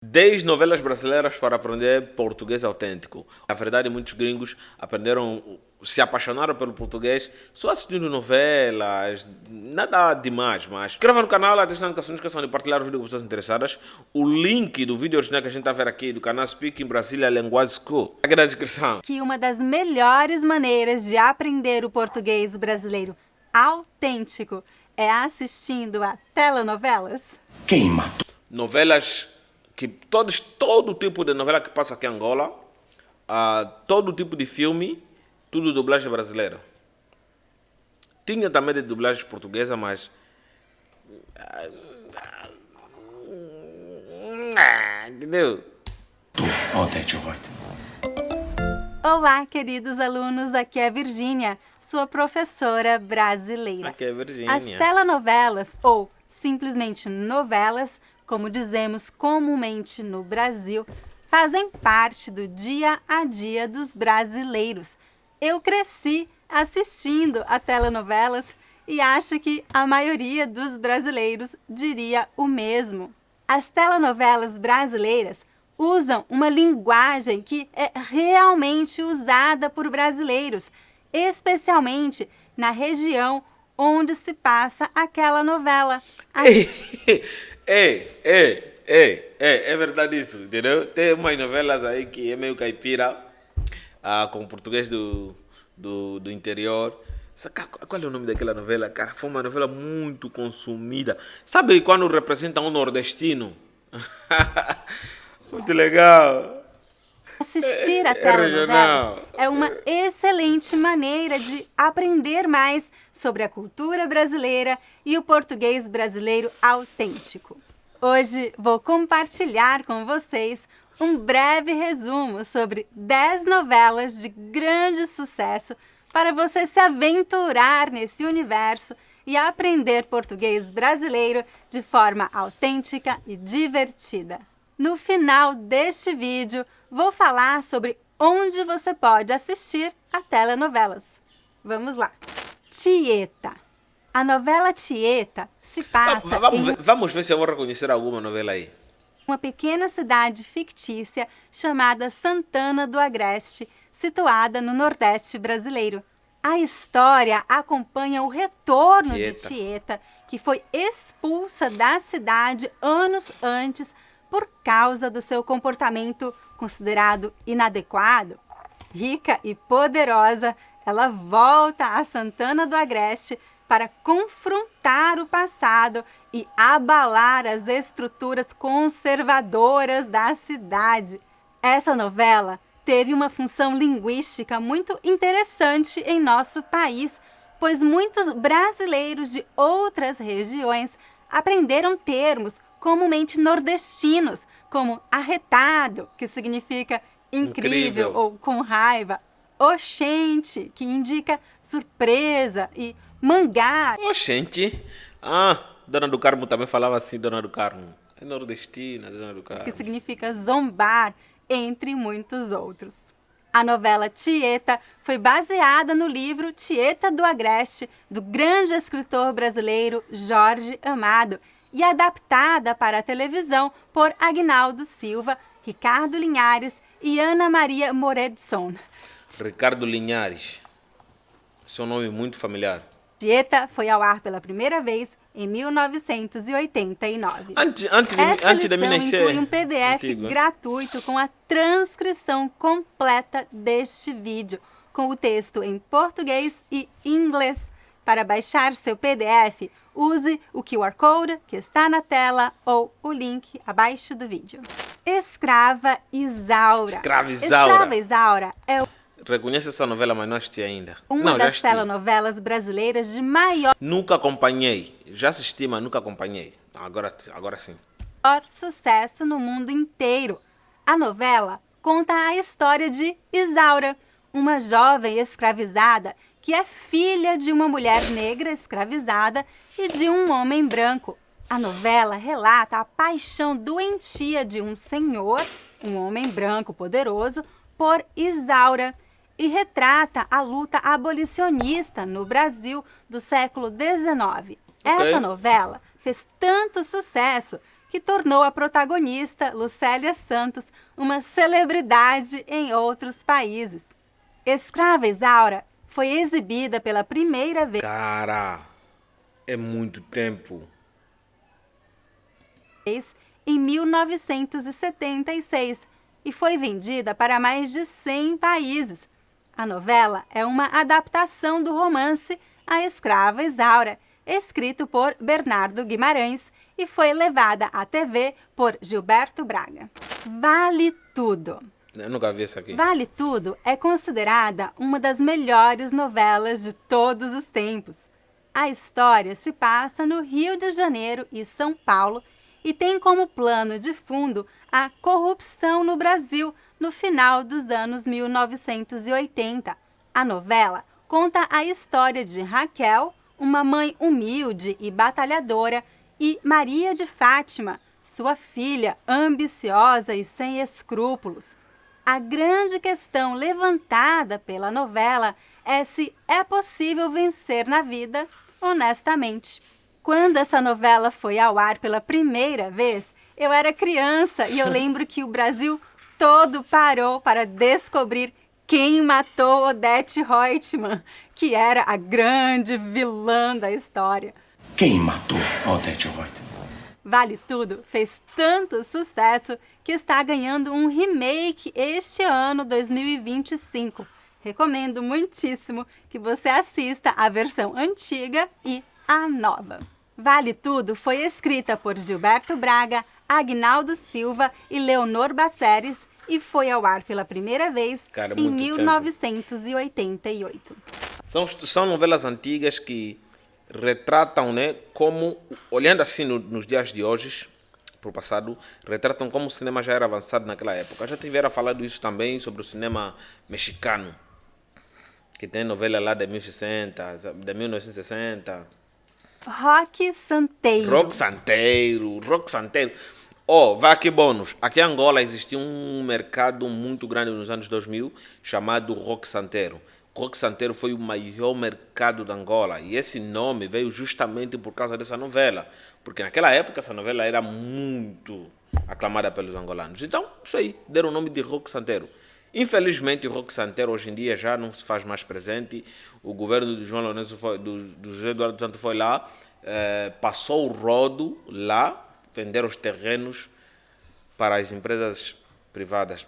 10 novelas brasileiras para aprender português autêntico. Na verdade, muitos gringos se apaixonaram pelo português só assistindo novelas, nada demais, mas inscreva no canal, atenção, não se esqueçam de partilhar o vídeo com pessoas interessadas. O link do vídeo original que a gente está vendo aqui do canal Speak in Brasília Language School, aqui na descrição. Que uma das melhores maneiras de aprender o português brasileiro autêntico é assistindo a telenovelas. Quem matou? Novelas que todo tipo de novela que passa aqui em Angola, todo tipo de filme, tudo dublagem brasileira. Tinha também de dublagem portuguesa, mas entendeu? Oh, that's right. Olá, queridos alunos, aqui é a Virgínia, sua professora brasileira. Aqui é a Virgínia. As telenovelas, ou simplesmente novelas, como dizemos comumente no Brasil, fazem parte do dia a dia dos brasileiros. Eu cresci assistindo a telenovelas e acho que a maioria dos brasileiros diria o mesmo. As telenovelas brasileiras usam uma linguagem que é realmente usada por brasileiros, especialmente na região onde se passa aquela novela. É verdade isso, entendeu? Tem umas novelas aí que é meio caipira, com português do interior. Qual é o nome daquela novela? Cara, foi uma novela muito consumida. Sabe quando representa um nordestino? Muito legal. Assistir a telenovelas é uma excelente maneira de aprender mais sobre a cultura brasileira e o português brasileiro autêntico. Hoje vou compartilhar com vocês um breve resumo sobre 10 novelas de grande sucesso para você se aventurar nesse universo e aprender português brasileiro de forma autêntica e divertida. No final deste vídeo, vou falar sobre onde você pode assistir a telenovelas. Vamos lá! Tieta. A novela Tieta se passa Vamos ver se eu vou reconhecer alguma novela aí. Uma pequena cidade fictícia chamada Santana do Agreste, situada no Nordeste brasileiro. A história acompanha o retorno de Tieta, que foi expulsa da cidade anos antes por causa do seu comportamento considerado inadequado. Rica e poderosa, ela volta a Santana do Agreste para confrontar o passado e abalar as estruturas conservadoras da cidade. Essa novela teve uma função linguística muito interessante em nosso país, pois muitos brasileiros de outras regiões aprenderam termos comumente nordestinos, como arretado, que significa incrível ou com raiva, oxente, que indica surpresa, e mangá. Oxente. Dona do Carmo também falava assim, Dona do Carmo. É nordestina, Dona do Carmo. Que significa zombar, entre muitos outros. A novela Tieta foi baseada no livro Tieta do Agreste, do grande escritor brasileiro Jorge Amado, e adaptada para a televisão por Agnaldo Silva, Ricardo Linhares e Ana Maria Moredson. Ricardo Linhares. Seu nome muito familiar. Tieta foi ao ar pela primeira vez em 1989. Antes de mim nascer, inclui um PDF antigo, gratuito com a transcrição completa deste vídeo, com o texto em português e inglês. Para baixar seu PDF, use o QR Code que está na tela ou o link abaixo do vídeo. Escrava Isaura. Escrava Isaura é Reconhece essa novela, mas não assisti ainda. uma das telenovelas brasileiras de maior Nunca acompanhei. Já assisti, mas nunca acompanhei. Agora sim. sucesso no mundo inteiro. A novela conta a história de Isaura, uma jovem escravizada que é filha de uma mulher negra escravizada e de um homem branco. A novela relata a paixão doentia de um senhor, um homem branco poderoso, por Isaura, e retrata a luta abolicionista no Brasil do século XIX. Essa novela fez tanto sucesso que tornou a protagonista, Lucélia Santos, uma celebridade em outros países. Escrava Isaura foi exibida pela primeira vez é muito tempo. Em 1976 e foi vendida para mais de 100 países. A novela é uma adaptação do romance A Escrava Isaura, escrito por Bernardo Guimarães e foi levada à TV por Gilberto Braga. Vale Tudo. Eu nunca vi isso aqui. Vale Tudo é considerada uma das melhores novelas de todos os tempos. A história se passa no Rio de Janeiro e São Paulo e tem como plano de fundo a corrupção no Brasil no final dos anos 1980. A novela conta a história de Raquel, uma mãe humilde e batalhadora, e Maria de Fátima, sua filha ambiciosa e sem escrúpulos. A grande questão levantada pela novela é se é possível vencer na vida honestamente. Quando essa novela foi ao ar pela primeira vez, eu era criança e eu lembro que o Brasil todo parou para descobrir quem matou Odete Roitman, que era a grande vilã da história. Quem matou Odete Roitman? Vale Tudo fez tanto sucesso que está ganhando um remake este ano, 2025. Recomendo muitíssimo que você assista a versão antiga e a nova. Vale Tudo foi escrita por Gilberto Braga, Agnaldo Silva e Leonor Baceres e foi ao ar pela primeira vez em 1988. São novelas antigas que retratam, né, como, olhando assim nos dias de hoje, para o passado, retratam como o cinema já era avançado naquela época. Já tiveram falado isso também sobre o cinema mexicano, que tem novela lá de 1960. Rock Santeiro. Rock Santeiro. Oh, vai aqui bônus. Aqui em Angola existia um mercado muito grande nos anos 2000 chamado Rock Santeiro. Rock Santeiro foi o maior mercado de Angola e esse nome veio justamente por causa dessa novela, porque naquela época essa novela era muito aclamada pelos angolanos. Então, isso aí, deram o nome de Rock Santeiro. Infelizmente, o Rock Santeiro hoje em dia já não se faz mais presente. O governo do João Lourenço do José Eduardo Santos foi lá, passou o rodo lá, venderam os terrenos para as empresas privadas.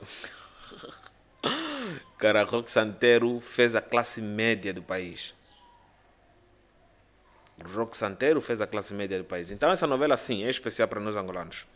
Cara, Rock Santeiro fez a classe média do país. Rock Santeiro fez a classe média do país. Então essa novela, sim, é especial para nós angolanos.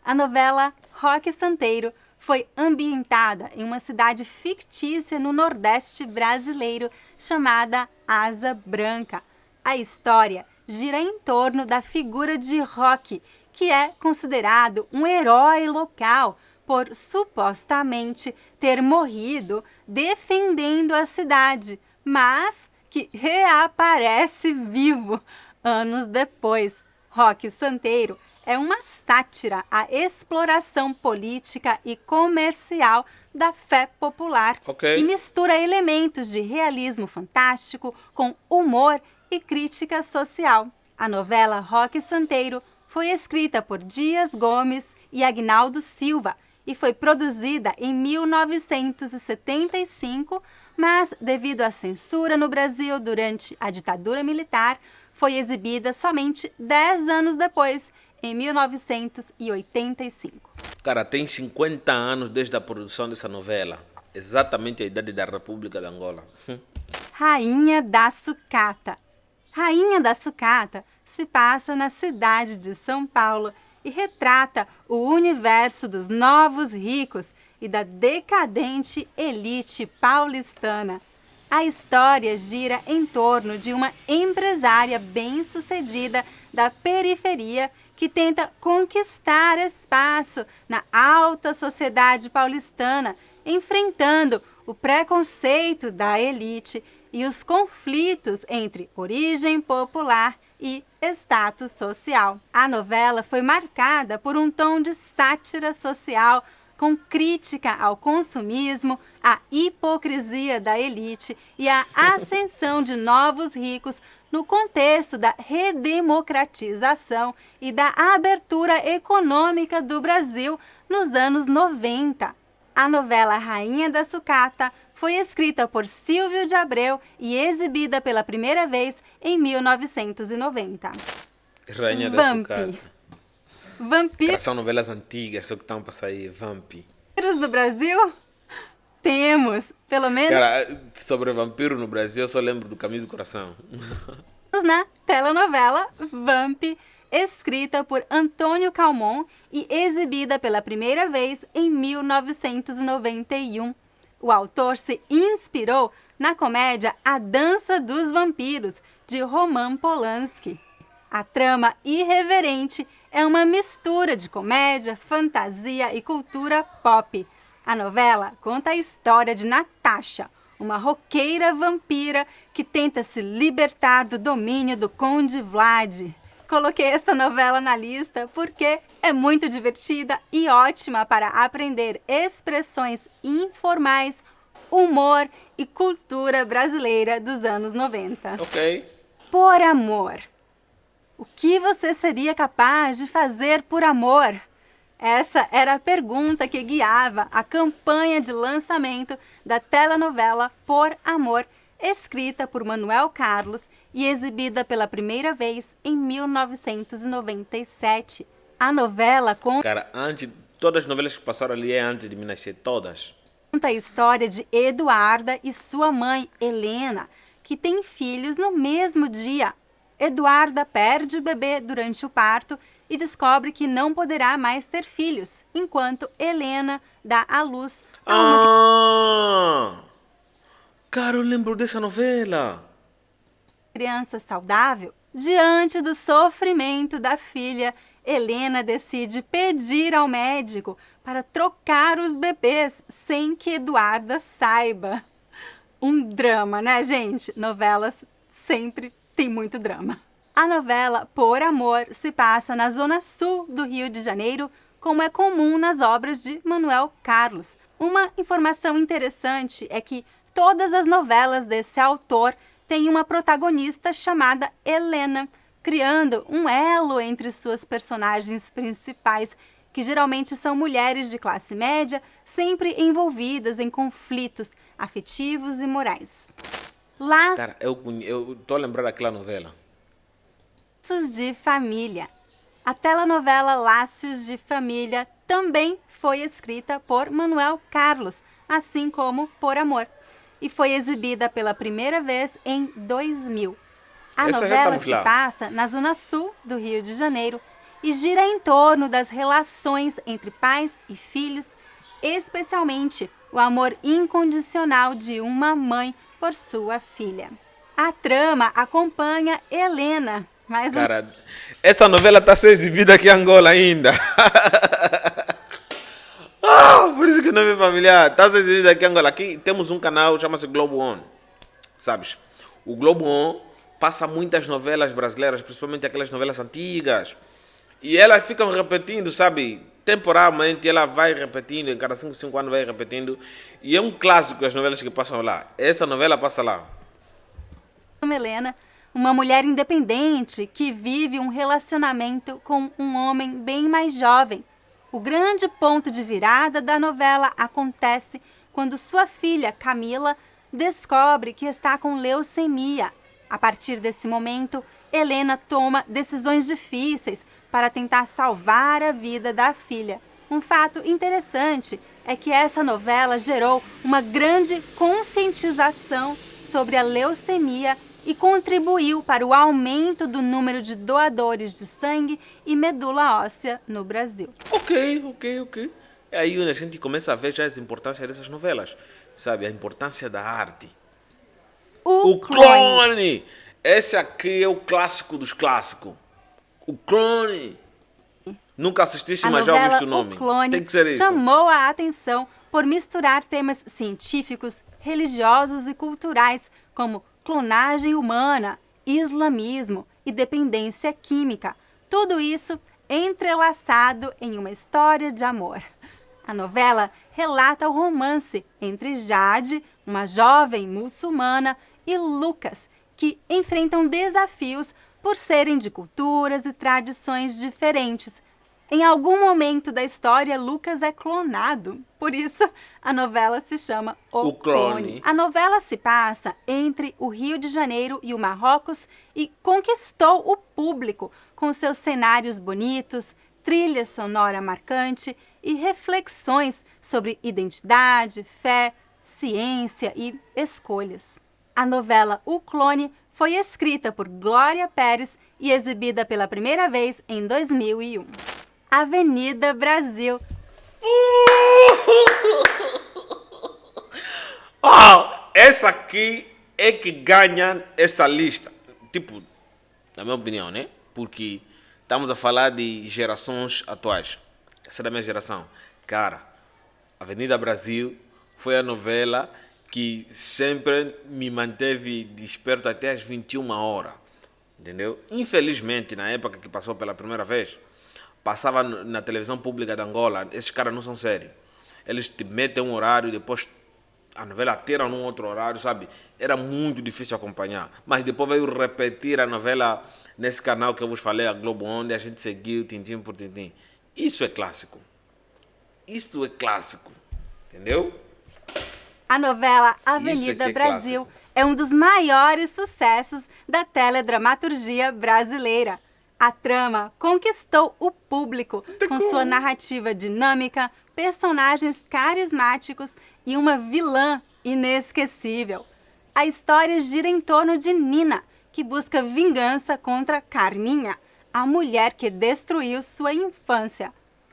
A novela Rock Santeiro foi ambientada em uma cidade fictícia no Nordeste brasileiro chamada Asa Branca. A história gira em torno da figura de Rock, que é considerado um herói local por supostamente ter morrido defendendo a cidade, mas que reaparece vivo anos depois. Rock Santeiro é uma sátira à exploração política e comercial da fé popular e mistura elementos de realismo fantástico com humor e crítica social. A novela Rock Santeiro foi escrita por Dias Gomes e Agnaldo Silva e foi produzida em 1975, mas devido à censura no Brasil durante a ditadura militar, foi exibida somente 10 anos depois, em 1985. Cara, tem 50 anos desde a produção dessa novela. Exatamente a idade da República de Angola. Rainha da Sucata. Rainha da Sucata se passa na cidade de São Paulo e retrata o universo dos novos ricos e da decadente elite paulistana. A história gira em torno de uma empresária bem-sucedida da periferia que tenta conquistar espaço na alta sociedade paulistana, enfrentando o preconceito da elite e os conflitos entre origem popular e status social. A novela foi marcada por um tom de sátira social, com crítica ao consumismo, à hipocrisia da elite e à ascensão de novos ricos no contexto da redemocratização e da abertura econômica do Brasil nos anos 90. A novela Rainha da Sucata foi escrita por Silvio de Abreu e exibida pela primeira vez em 1990. Rainha da Vampi. Sucata. Vampiros São novelas antigas, só que estão para sair. Vampi. do Brasil? Temos, pelo menos Cara, sobre vampiro no Brasil, eu só lembro do Caminho do Coração. na telenovela Vampi, escrita por Antônio Calmon e exibida pela primeira vez em 1991. O autor se inspirou na comédia A Dança dos Vampiros, de Roman Polanski. A trama irreverente é uma mistura de comédia, fantasia e cultura pop. A novela conta a história de Natasha, uma roqueira vampira que tenta se libertar do domínio do Conde Vlad. Coloquei esta novela na lista porque é muito divertida e ótima para aprender expressões informais, humor e cultura brasileira dos anos 90. Ok. Por amor. O que você seria capaz de fazer por amor? Essa era a pergunta que guiava a campanha de lançamento da telenovela Por Amor, escrita por Manuel Carlos e exibida pela primeira vez em 1997. A novela Cara, todas as novelas que passaram ali é antes de me nascer, todas. conta a história de Eduarda e sua mãe, Helena, que têm filhos no mesmo dia. Eduarda perde o bebê durante o parto e descobre que não poderá mais ter filhos, enquanto Helena dá à luz a uma Cara, eu lembro dessa novela. criança saudável. Diante do sofrimento da filha, Helena decide pedir ao médico para trocar os bebês sem que Eduarda saiba. Um drama, né, gente? Novelas sempre tem muito drama. A novela Por Amor se passa na zona sul do Rio de Janeiro, como é comum nas obras de Manuel Carlos. Uma informação interessante é que todas as novelas desse autor têm uma protagonista chamada Helena, criando um elo entre suas personagens principais, que geralmente são mulheres de classe média, sempre envolvidas em conflitos afetivos e morais. Cara, eu tô a lembrar daquela novela. Laços de Família. A telenovela Laços de Família também foi escrita por Manuel Carlos, assim como Por Amor, e foi exibida pela primeira vez em 2000. A Essa já novela estamos se lá. passa na zona sul do Rio de Janeiro e gira em torno das relações entre pais e filhos, especialmente o amor incondicional de uma mãe por sua filha. A trama acompanha Helena, mas Cara, essa novela está a ser exibida aqui em Angola ainda. Por isso que o nome é familiar. Está a ser exibida aqui em Angola. Aqui temos um canal, chama-se Globo On. Sabes? O Globo On passa muitas novelas brasileiras, principalmente aquelas novelas antigas. E elas ficam repetindo, sabe? Temporalmente ela vai repetindo, em cada 5 anos vai repetindo. E é um clássico as novelas que passam lá. Essa novela passa lá. Helena, uma mulher independente que vive um relacionamento com um homem bem mais jovem. O grande ponto de virada da novela acontece quando sua filha, Camila, descobre que está com leucemia. A partir desse momento, Helena toma decisões difíceis para tentar salvar a vida da filha. Um fato interessante é que essa novela gerou uma grande conscientização sobre a leucemia e contribuiu para o aumento do número de doadores de sangue e medula óssea no Brasil. Ok. É aí onde a gente começa a ver já as importâncias dessas novelas. Sabe? A importância da arte. O Clone! Esse aqui é o clássico dos clássicos. O Clone! Nunca assististe, mas já ouviste o nome. O Clone Tem que ser isso. chamou a atenção por misturar temas científicos, religiosos e culturais, como clonagem humana, islamismo e dependência química. Tudo isso entrelaçado em uma história de amor. A novela relata o romance entre Jade, uma jovem muçulmana, e Lucas, que enfrentam desafios por serem de culturas e tradições diferentes. Em algum momento da história, Lucas é clonado. Por isso, a novela se chama O Clone. A novela se passa entre o Rio de Janeiro e o Marrocos e conquistou o público com seus cenários bonitos, trilha sonora marcante e reflexões sobre identidade, fé, ciência e escolhas. A novela O Clone foi escrita por Glória Pérez e exibida pela primeira vez em 2001. Avenida Brasil. Essa aqui é que ganha essa lista. Tipo, na minha opinião, né? Porque estamos a falar de gerações atuais. Essa é da minha geração. Cara, Avenida Brasil foi a novela que sempre me manteve desperto até às 21 horas. Entendeu? Infelizmente, na época que passou pela primeira vez, passava na televisão pública de Angola. Esses caras não são sérios. Eles te metem um horário e depois a novela tira num outro horário, sabe? Era muito difícil acompanhar. Mas depois veio repetir a novela nesse canal que eu vos falei, a Globo, onde a gente seguiu tintim por tintim. Isso é clássico. Isso é clássico. Entendeu? A novela Avenida Brasil é um dos maiores sucessos da teledramaturgia brasileira. A trama conquistou o público com sua narrativa dinâmica, personagens carismáticos e uma vilã inesquecível. A história gira em torno de Nina, que busca vingança contra Carminha, a mulher que destruiu sua infância.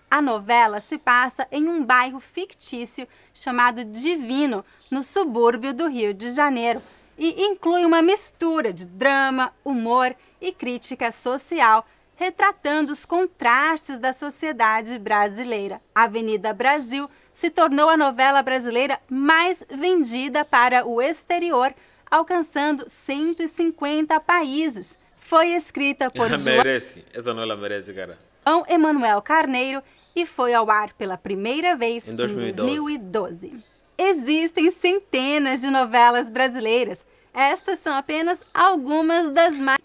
A novela se passa em um bairro fictício chamado Divino, no subúrbio do Rio de Janeiro, e inclui uma mistura de drama, humor e crítica social, retratando os contrastes da sociedade brasileira. Avenida Brasil se tornou a novela brasileira mais vendida para o exterior, alcançando 150 países. Foi escrita por merece. Essa novela merece, cara. João Emanuel Carneiro e foi ao ar pela primeira vez em 2012. Existem centenas de novelas brasileiras. Estas são apenas algumas das mais...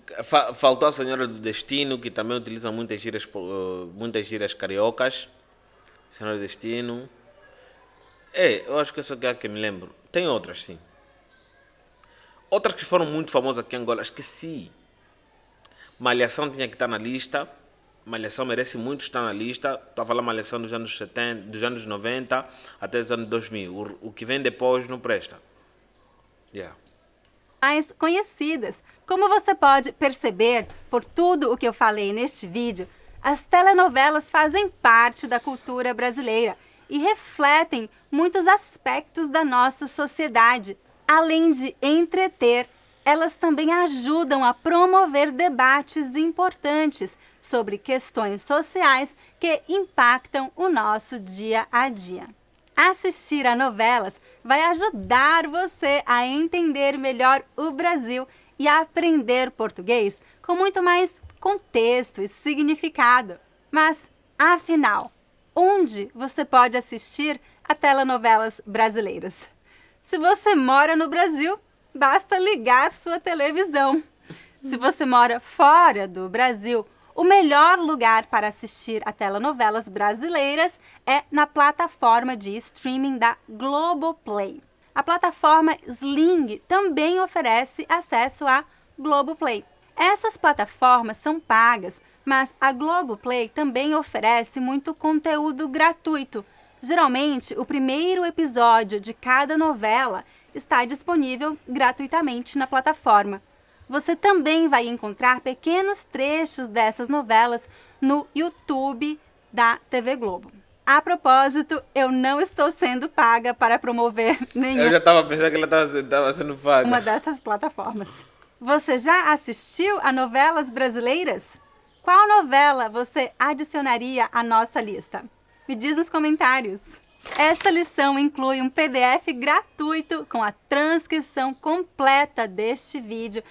Faltou a Senhora do Destino, que também utiliza muitas gírias cariocas. Senhora do Destino. Eu acho que essa é a que me lembro. Tem outras, sim. Outras que foram muito famosas aqui em Angola, esqueci. Malhação tinha que estar na lista. Malhação merece muito estar na lista. Estou a falar Malhação dos anos 70, dos anos 90 até os anos 2000. O que vem depois não presta. Mais conhecidas. Como você pode perceber por tudo o que eu falei neste vídeo, as telenovelas fazem parte da cultura brasileira e refletem muitos aspectos da nossa sociedade. Além de entreter, elas também ajudam a promover debates importantes sobre questões sociais que impactam o nosso dia a dia. Assistir a novelas vai ajudar você a entender melhor o Brasil e a aprender português com muito mais contexto e significado. Mas, afinal, onde você pode assistir a telenovelas brasileiras? Se você mora no Brasil, basta ligar sua televisão. Se você mora fora do Brasil, o melhor lugar para assistir a telenovelas brasileiras é na plataforma de streaming da Globoplay. A plataforma Sling também oferece acesso à Globoplay. Essas plataformas são pagas, mas a Globoplay também oferece muito conteúdo gratuito. Geralmente, o primeiro episódio de cada novela está disponível gratuitamente na plataforma. Você também vai encontrar pequenos trechos dessas novelas no YouTube da TV Globo. A propósito, eu não estou sendo paga para promover nenhuma... Eu já estava pensando que ela estava sendo paga. ...uma dessas plataformas. Você já assistiu a novelas brasileiras? Qual novela você adicionaria à nossa lista? Me diz nos comentários. Esta lição inclui um PDF gratuito com a transcrição completa deste vídeo.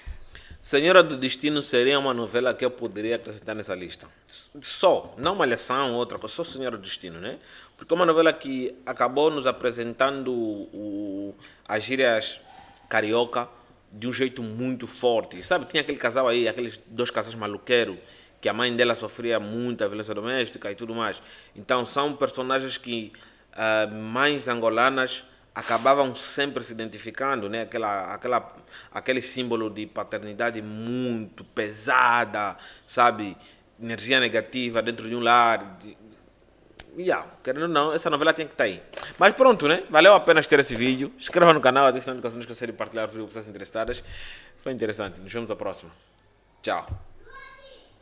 Senhora do Destino seria uma novela que eu poderia acrescentar nessa lista. Só, não Malhação, outra coisa, só Senhora do Destino, né? Porque é uma novela que acabou nos apresentando as gírias carioca, de um jeito muito forte. Sabe, tinha aquele casal aí, aqueles dois casais maluqueiros, que a mãe dela sofria muita violência doméstica e tudo mais. Então são personagens que mães angolanas acabavam sempre se identificando, né? Aquele símbolo de paternidade muito pesada, sabe? Energia negativa dentro de um lar. Querendo ou não, essa novela tem que estar aí. Mas pronto, né? Valeu a pena ter esse vídeo. Inscreva no canal, ative as notificações, não esqueça de partilhar o vídeo com pessoas interessadas. Foi interessante. Nos vemos na próxima. Tchau.